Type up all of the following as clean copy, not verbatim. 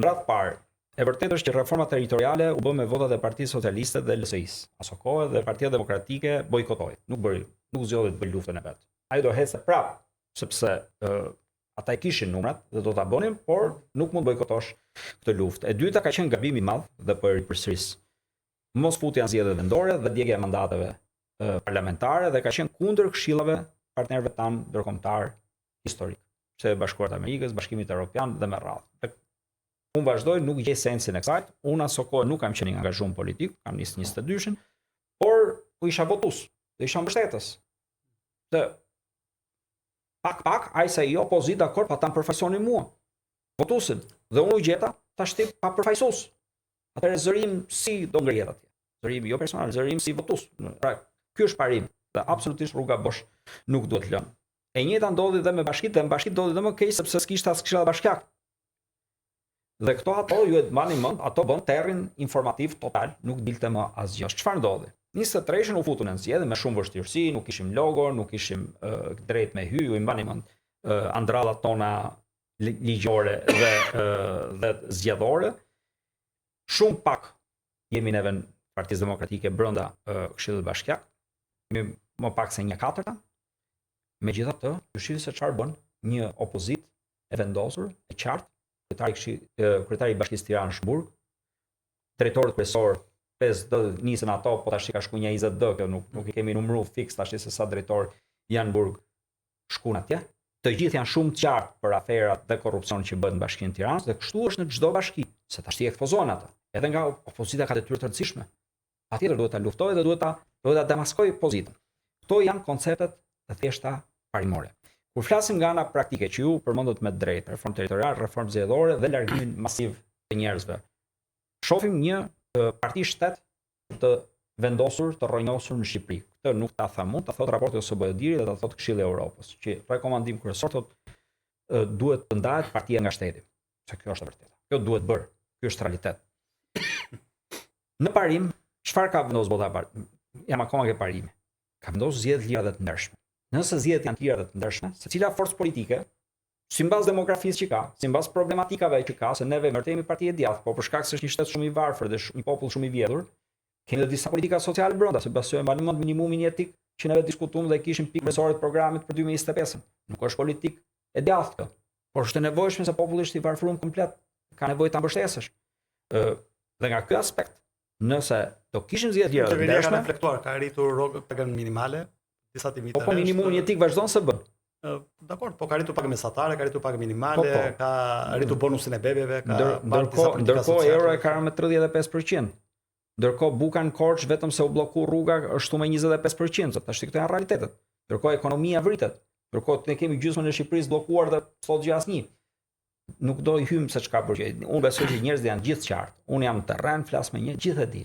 Në radhë parë, e vërtetë është që reforma territoriale u bë me votat e Partisë Socialiste dhe LSI-s. Aso kohë dhe Partia Demokratike bojkotoi, nuk zgjodhi të bëjë luftën e vet. Ai do hecë prapë, sepse ata e kishin numrat dhe do ta bënin, por nuk mund bojkotosh këtë luftë. E dyta ka qenë gabim i madh dhe po e ripërsëris. Mos futja në zgjedhjet vendore dhe djegja e mandateve parlamentare dhe ka qenë kundër këshillave partnerëve tanë ndërkombëtar historik, se Bashkuar të Amerikës, Bashkimit Evropian dhe me radhë. Unë vazhdoj, nuk gjej sensin e kësaj. Unë aso kohë nuk kam qenë angazhuar politik, kam nisë 22-shën, por u isha votues, dhe isha mbështetës. Dhe pak ai sa i opozit dakord pa ta përfaqësonin mua. Votuesin. Dhe unë u gjeta tash pa përfaqësues. Atëherë zërim si do ngrihet atje. Zërim jo personal, zërim si votues. Pra, ky është parim. Dhe absolutisht rruga bosh nuk duhet lënë. E njëjta ndodhi dhe me bashkitë, dhe me bashkitë ndodhi dhe më keq sepse s'kishte as këshilla bashkiak. Dhe ato ju e mbani mend, ato bën terrin informativ total, nuk dilte më asgjë. Çfarë ndodhi? 23-shën u futun në zgjedhje me shumë vështirësi, nuk kishim logo, nuk kishim drejt me hy, ju i mbani mend andrallat tona ligjore dhe zgjedhore. Shumë pak jemi neve në Partisë Demokratike brenda Këshillit Bashkiak, më pak se 1/4. Megjithatë, ju shihni se çfarë bën një opozit e vendosur, e qartë, kryetari i Bashkisë Tiranë-Shburg, drejtorët kryesor 5D nisën ato, po tash ka shku një 20D, kjo nuk i kemi numëruar fiks tash se sa drejtor janë Burg shkuan atje. Të gjithë janë shumë të qartë për aferat dhe korrupsion që bëhet në Bashkinë e Tiranës dhe kështu është në çdo bashki, se tash i ekspozohen ata. Edhe nga opozita ka detyrë të rëndësishme. Patjetër duhet ta luftojë dhe duhet ta demaskojë opozitën. Kto janë konceptet të thjeshta parimore. Kur flasim nga ana praktike që ju përmendët me drejtë, reformë territoriale, reformë zgjedhore dhe largimin masiv të njerëzve, shohim një parti shtet të vendosur, të rrënjosur në Shqipëri. Këtë nuk ta them unë, ta thot raporti OSBE-diri dhe ta thot Këshilli i Evropës, që rekomandim kryesor thotë duhet të ndahet partia nga shteti. Se kjo është e vërtetë. Kjo duhet bërë. Ky është realitet. Në parim, çfarë ka vendosur bota e parë? Jam akoma ke parimi. Ka vendosur zgjedhje të lira dhe të ndershme. Nëse zgjedhjet janë të lira dhe të ndershme, secila forcë politike, sipas demografisë që ka, sipas problematikave që ka, se neve vërtet parti e djathtë, po për shkak se është një shtet shumë i varfër dhe një popull shumë i vjedhur, kemi edhe disa politika sociale brenda, sepse e mbani mend minimumin jetik që neve diskutuam dhe kishim pikë kryesore të programit për 2025. Nuk është politik e djathtë kjo, por është e nevojshme se populli është i varfëruar komplet, ka nevojë ta mbështesësh. Dhe nga ky aspekt, nëse do kishim zgjedhje të lira të ndershme, ka reflektuar, ka arritur rrogën pagën minimale, disa timite. Po minimumin jetik vazhdon se bën. Dakor, po ka arritur pagë mesatare, ka arritur pagë minimale, ka arritur bonusin e bebeve, ka ndërkohë euro e ka me 35%. Ndërkohë buka në Korç vetëm se u blloku rruga është me 25%, tash këto janë realitetet. Ndërkohë ekonomia vritet. Ndërkohë ne kemi gjysmën e Shqipërisë bllokuar dhe sot gjë asnjë. Nuk do i hym se çka bërë. Unë besoj që njerëzit janë gjithë qartë. Unë jam në terren, flas me një, gjithë e di.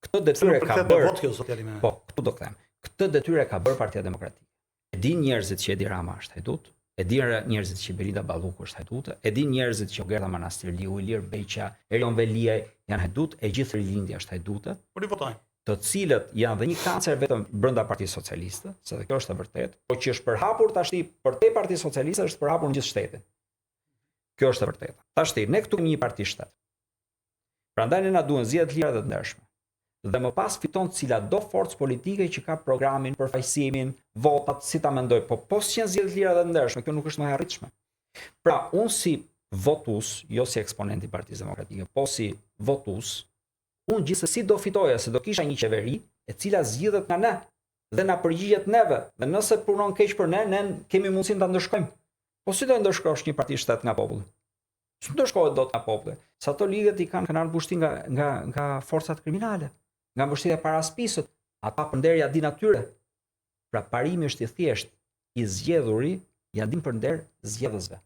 Këtë detyrë ka bërë. Po, këtu do të them. Këtë detyrë ka bërë Partia Demokratike. E din njerëzit që Edi Rama është hajdut, e din njerëzit që Belinda Balluku është hajdute, e din njerëzit që Gerta Manastirliu, Ilir Beqa, Erion Velia janë hajdut, e gjithë Rilindja është hajdute. Por i votojnë. Të cilët janë dhe një kancer vetëm brenda Partisë Socialiste, se kjo është e vërtetë, por që është përhapur tashti për te Partisë Socialiste është përhapur në gjithë shtetin. Kjo është e vërtetë. Tashti ne këtu kemi një parti shtet. Prandaj ne na duhen zgjedhje të lira dhe të ndershme. Dhe më pas fiton cila do forcë politike që ka programin, përfaqësimin, votat, si ta mendoj, po janë zgjedhje të lira dhe të ndershme, kjo nuk është më e arritshme. Pra, unë si votues, jo si eksponent i Partisë Demokratike, po si votues, unë gjithsesi do fitoja se do kisha një qeveri e cila zgjidhet nga ne dhe na përgjigjet neve. Dhe nëse punon keq për ne kemi mundësinë ta ndërshkojmë. Po si do ndërshkosh një parti shtet nga populli? S'u ndërshkohet dot nga populli. Sa ato ligjet i kanë mbushti nga forcat kriminale, nga mbështetja para spisët, ata përnderja din atyre. Pra parimi është i thjesht, i zgjedhuri ja din përnder zgjedhësve.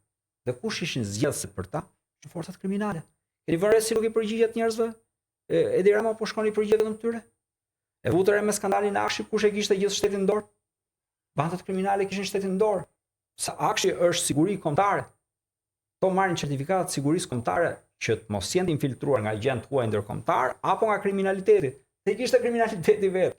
Dhe kush ishin zgjedhësit për ta? Në forcat kriminale. Keni vënë re si nuk i përgjigjet njerëzve? Edi Rama po shkon i përgjigjet vetëm tyre? E vutër me skandalin Akshi, kush e kishte gjithë shtetin në dorë? Bandat kriminale kishin shtetin në dorë. Sa Akshi është siguri kombëtare. To marrin certifikat sigurisë kombëtare që të mos jenë infiltruar nga agent huaj ndërkombëtar apo nga kriminaliteti. Te kishte kriminaliteti vetë.